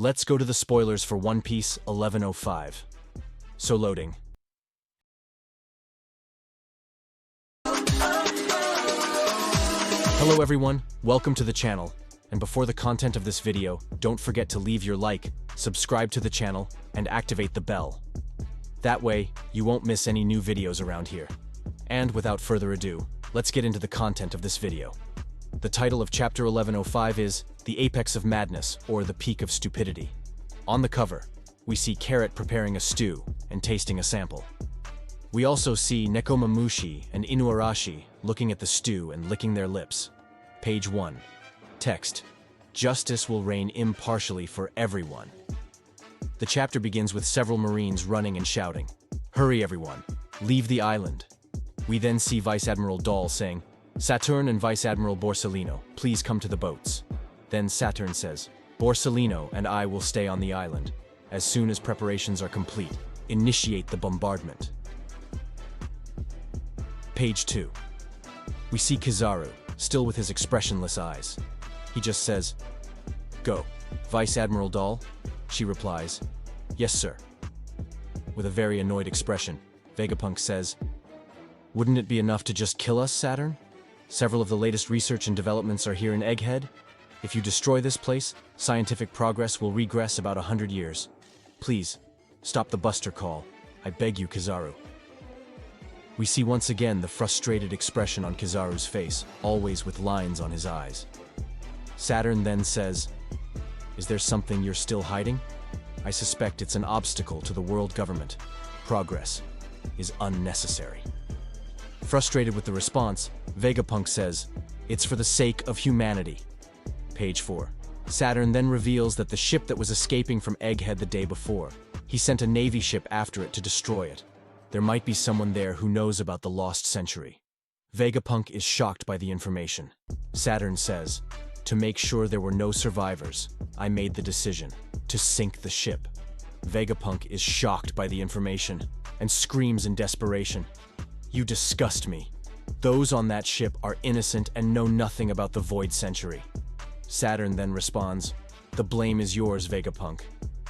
Let's go to the spoilers for One Piece 1105. So loading. Hello everyone, welcome to the channel. And before the content of this video, don't forget to leave your like, subscribe to the channel, and activate the bell. That way, you won't miss any new videos around here. And without further ado, let's get into the content of this video. The title of Chapter 1105 is The Apex of Madness, or The Peak of Stupidity. On the cover, we see Carrot preparing a stew and tasting a sample. We also see Nekomamushi and Inuarashi looking at the stew and licking their lips. Page 1. Text: Justice will reign impartially for everyone. The chapter begins with several Marines running and shouting, "Hurry everyone, leave the island." We then see Vice Admiral Dahl saying, "Saturn and Vice Admiral Borsellino, please come to the boats." Then Saturn says, "Borsellino and I will stay on the island. As soon as preparations are complete, initiate the bombardment." Page 2. We see Kizaru, still with his expressionless eyes. He just says, "Go." "Vice Admiral Dahl?" She replies, "Yes, sir." With a very annoyed expression, Vegapunk says, "Wouldn't it be enough to just kill us, Saturn? Several of the latest research and developments are here in Egghead. If you destroy this place, scientific progress will regress about 100 years. Please, stop the Buster Call. I beg you, Kizaru." We see once again the frustrated expression on Kizaru's face, always with lines on his eyes. Saturn then says, "Is there something you're still hiding? I suspect it's an obstacle to the world government. Progress is unnecessary." Frustrated with the response, Vegapunk says, "It's for the sake of humanity." Page 4. Saturn then reveals that the ship that was escaping from Egghead the day before, he sent a Navy ship after it to destroy it. There might be someone there who knows about the lost century. Vegapunk is shocked by the information. Saturn says, "To make sure there were no survivors, I made the decision to sink the ship." Vegapunk is shocked by the information and screams in desperation, "You disgust me. Those on that ship are innocent and know nothing about the Void Century." Saturn then responds, "The blame is yours, Vegapunk.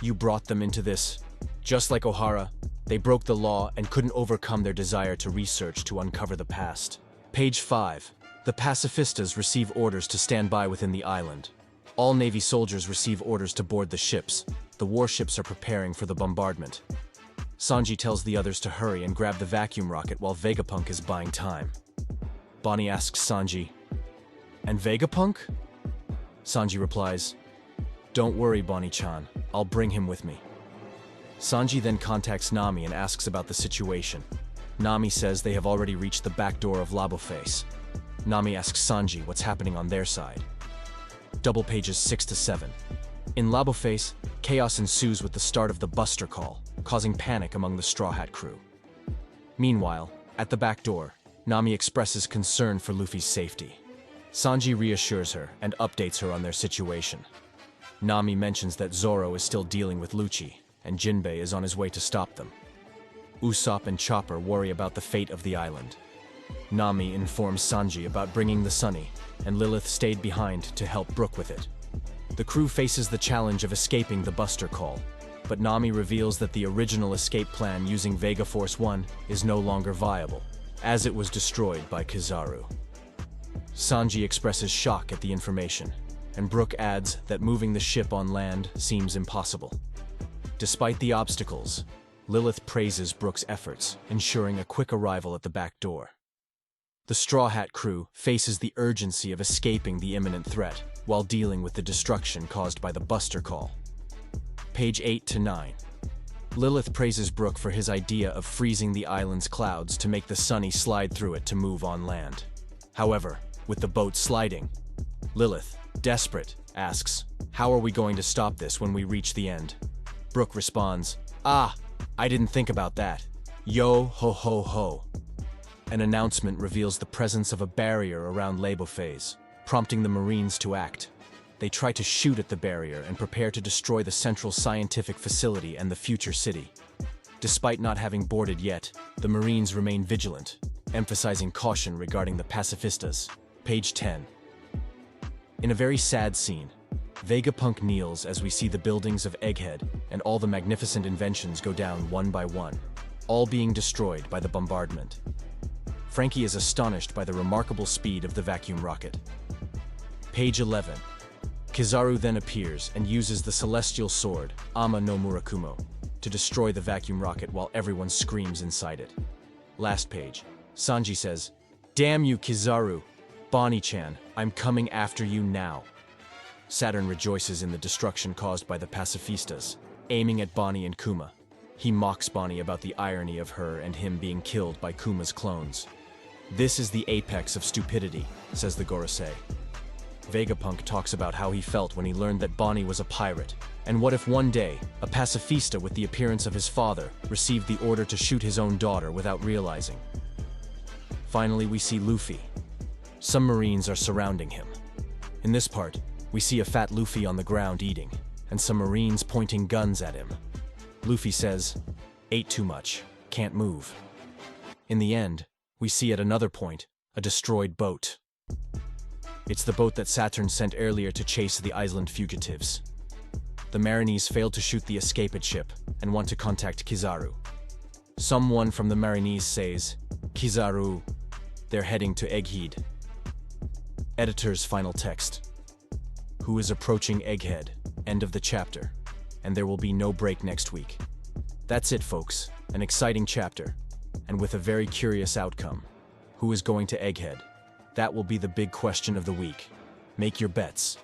You brought them into this. Just like Ohara, they broke the law and couldn't overcome their desire to research to uncover the past." Page 5. The pacifistas receive orders to stand by within the island. All Navy soldiers receive orders to board the ships. The warships are preparing for the bombardment. Sanji tells the others to hurry and grab the vacuum rocket while Vegapunk is buying time. Bonnie asks Sanji, "And Vegapunk?" Sanji replies, "Don't worry, Bonnie-chan, I'll bring him with me." Sanji then contacts Nami and asks about the situation. Nami says they have already reached the back door of Laboface. Nami asks Sanji what's happening on their side. Double pages 6 to 7. In Laboface, chaos ensues with the start of the Buster Call, causing panic among the Straw Hat crew. Meanwhile, at the back door, Nami expresses concern for Luffy's safety. Sanji reassures her and updates her on their situation. Nami mentions that Zoro is still dealing with Lucci, and Jinbei is on his way to stop them. Usopp and Chopper worry about the fate of the island. Nami informs Sanji about bringing the Sunny, and Lilith stayed behind to help Brook with it. The crew faces the challenge of escaping the Buster Call, but Nami reveals that the original escape plan using Vega Force 1 is no longer viable, as it was destroyed by Kizaru. Sanji expresses shock at the information, and Brook adds that moving the ship on land seems impossible. Despite the obstacles, Lilith praises Brook's efforts, ensuring a quick arrival at the back door. The Straw Hat crew faces the urgency of escaping the imminent threat while dealing with the destruction caused by the Buster Call. Page 8 to 9. Lilith praises Brook for his idea of freezing the island's clouds to make the Sunny slide through it to move on land. However, with the boat sliding, Lilith, desperate, asks, "How are we going to stop this when we reach the end?" Brook responds, "Ah, I didn't think about that. Yo ho ho ho." An announcement reveals the presence of a barrier around Laboface, prompting the Marines to act. They try to shoot at the barrier and prepare to destroy the central scientific facility and the future city. Despite not having boarded yet, the Marines remain vigilant, emphasizing caution regarding the pacifistas. Page 10. In a very sad scene, Vegapunk kneels as we see the buildings of Egghead and all the magnificent inventions go down one by one, all being destroyed by the bombardment. Frankie is astonished by the remarkable speed of the vacuum rocket. Page 11. Kizaru then appears and uses the celestial sword, Ama no Murakumo, to destroy the vacuum rocket while everyone screams inside it. Last page. Sanji says, "Damn you, Kizaru! Bonnie-chan, I'm coming after you now." Saturn rejoices in the destruction caused by the pacifistas, aiming at Bonnie and Kuma. He mocks Bonnie about the irony of her and him being killed by Kuma's clones. "This is the apex of stupidity," says the Gorosei. Vegapunk talks about how he felt when he learned that Bonnie was a pirate, and what if one day, a pacifista with the appearance of his father received the order to shoot his own daughter without realizing. Finally, we see Luffy. Some Marines are surrounding him. In this part, we see a fat Luffy on the ground eating, and some Marines pointing guns at him. Luffy says, "Ate too much, can't move." In the end, we see at another point, a destroyed boat. It's the boat that Saturn sent earlier to chase the island fugitives. The Marinese failed to shoot the escaped ship and want to contact Kizaru. Someone from the Marinese says, "Kizaru, they're heading to Egghead." Editor's final text. Who is approaching Egghead? End of the chapter. And there will be no break next week. That's it, folks. An exciting chapter. And with a very curious outcome. Who is going to Egghead? That will be the big question of the week. Make your bets.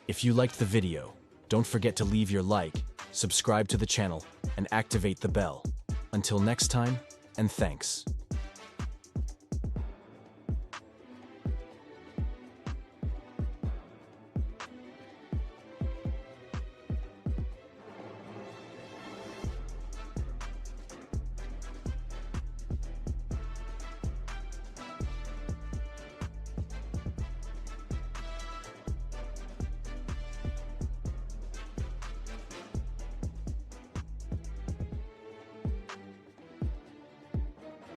If you liked the video, don't forget to leave your like, subscribe to the channel, and activate the bell. Until next time, and thanks.